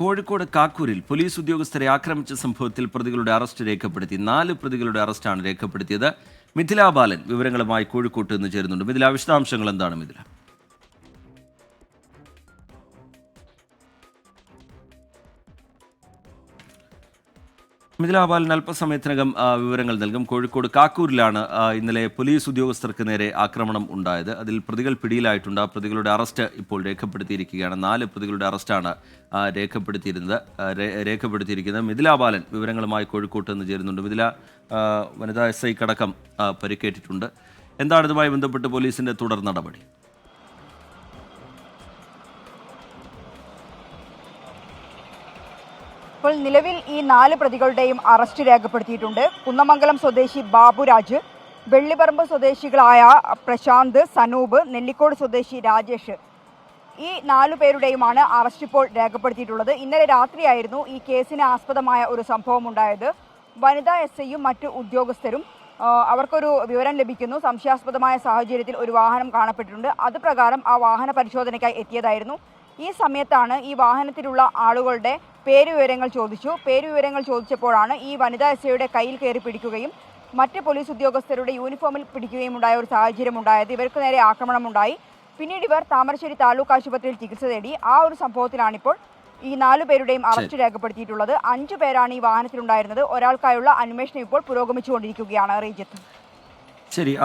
Kozhikode കാക്കൂരിൽ police ഉദ്യോഗസ്ഥരെ ആക്രമിച്ച സംഭവത്തിൽ പ്രതികളുടെ അറസ്റ്റ് രേഖപ്പെടുത്തി. 4 പ്രതികളുടെ അറസ്റ്റാണ് രേഖപ്പെടുത്തിയത്. മിഥില ബാലൻ വിവരങ്ങളുമായി കോഴിക്കോട്ട് നിന്ന് ചേരുന്നുണ്ട്. മിഥില, വിശദാംശങ്ങൾ എന്താണ് മിഥില? മിഥില ബാലൻ അല്പസമയത്തിനകം വിവരങ്ങൾ നൽകും. കോഴിക്കോട് കാക്കൂരിലാണ് ഇന്നലെ പോലീസ് ഉദ്യോഗസ്ഥർക്ക് നേരെ ആക്രമണം ഉണ്ടായത്. അതിൽ പ്രതികൾ പിടിയിലായിട്ടുണ്ട്. ആ പ്രതികളുടെ അറസ്റ്റ് ഇപ്പോൾ രേഖപ്പെടുത്തിയിരിക്കുകയാണ്. 4 പ്രതികളുടെ അറസ്റ്റാണ് രേഖപ്പെടുത്തിയിരിക്കുന്നത്. മിഥില ബാലൻ വിവരങ്ങളുമായി കോഴിക്കോട്ട് നിന്ന് ചേരുന്നുണ്ട്. മിഥില, വനിതാ SI കടക്കം പരിക്കേറ്റിട്ടുണ്ട്. എന്താണ് ഇതുമായി ബന്ധപ്പെട്ട് പോലീസിന്റെ തുടർ നടപടി? ഇപ്പോൾ നിലവിൽ ഈ 4 പ്രതികളുടെയും അറസ്റ്റ് രേഖപ്പെടുത്തിയിട്ടുണ്ട്. കുന്നമംഗലം സ്വദേശി ബാബുരാജ്, വെള്ളിപ്പറമ്പ് സ്വദേശികളായ പ്രശാന്ത്, സനൂപ്, നെല്ലിക്കോട് സ്വദേശി രാജേഷ്, ഈ 4 പേരുടെയുമാണ് അറസ്റ്റ് ഇപ്പോൾ രേഖപ്പെടുത്തിയിട്ടുള്ളത്. ഇന്നലെ രാത്രിയായിരുന്നു ഈ കേസിന് ആസ്പദമായ ഒരു സംഭവം ഉണ്ടായത്. വനിതാ SIയും മറ്റു ഉദ്യോഗസ്ഥരും അവർക്കൊരു വിവരം ലഭിക്കുന്നു. സംശയാസ്പദമായ സാഹചര്യത്തിൽ ഒരു വാഹനം കാണപ്പെട്ടിട്ടുണ്ട്. അത് പ്രകാരം ആ വാഹന പരിശോധനയ്ക്കായി എത്തിയതായിരുന്നു. ഈ സമയത്താണ് ഈ വാഹനത്തിലുള്ള ആളുകളുടെ പേരുവിവരങ്ങൾ ചോദിച്ചപ്പോഴാണ് ഈ വനിതാ SIയുടെ കയ്യിൽ കയറി പിടിക്കുകയും മറ്റ് പോലീസ് ഉദ്യോഗസ്ഥരുടെ യൂണിഫോമിൽ പിടിക്കുകയും ഉണ്ടായ ഒരു സാഹചര്യം ഉണ്ടായത്. ഇവർക്ക് നേരെ ആക്രമണമുണ്ടായി. പിന്നീട് ഇവർ താമരശ്ശേരി താലൂക്ക് ആശുപത്രിയിൽ ചികിത്സ തേടി. ആ ഒരു സംഭവത്തിലാണിപ്പോൾ ഈ 4 പേരുടെയും അറസ്റ്റ് രേഖപ്പെടുത്തിയിട്ടുള്ളത്. 5 പേരാണ് ഈ വാഹനത്തിലുണ്ടായിരുന്നത്. ഒരാൾക്കായുള്ള അന്വേഷണം ഇപ്പോൾ പുരോഗമിച്ചുകൊണ്ടിരിക്കുകയാണ്. റീജിത്ത്, ശരി,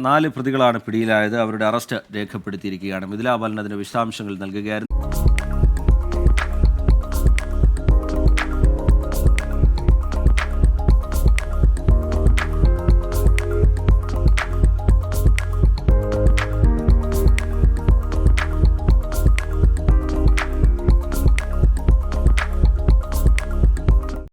4 പ്രതികളാണ് പിടിയിലായത്. അവരുടെ അറസ്റ്റ് രേഖപ്പെടുത്തിയിരിക്കുകയാണ്. മിഥില ബാലൻ അതിന് വിശദാംശങ്ങൾ നൽകുകയായിരുന്നു.